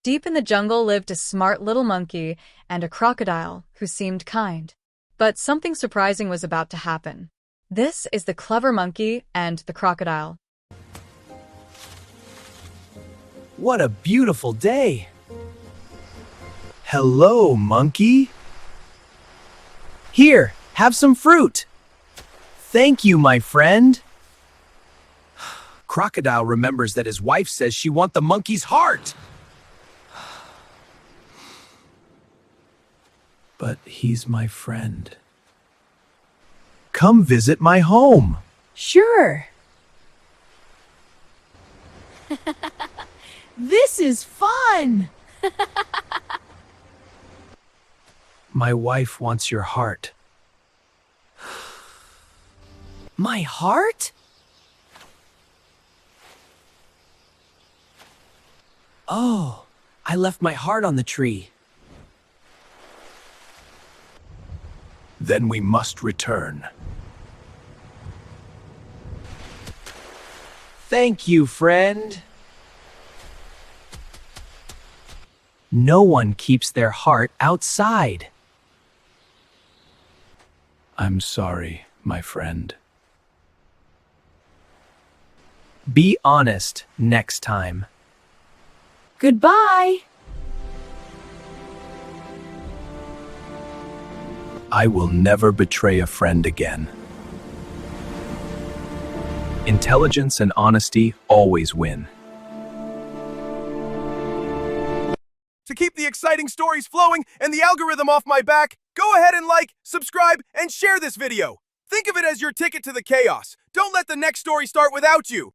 Deep in the jungle lived a smart little monkey and a crocodile who seemed kind. But something surprising was about to happen. This is the clever monkey and the crocodile. What a beautiful day! Hello, monkey. Here, have some fruit. Thank you, my friend. Crocodile remembers that his wife says she wants the monkey's heart. But he's my friend. Come visit my home. Sure. This is fun. My wife wants your heart. My heart? Oh, I left my heart on the tree. Then we must return. Thank you, friend. No one keeps their heart outside. I'm sorry, my friend. Be honest next time. Goodbye. I will never betray a friend again. Intelligence and honesty always win. To keep the exciting stories flowing and the algorithm off my back, go ahead and like, subscribe, and share this video. Think of it as your ticket to the chaos. Don't let the next story start without you.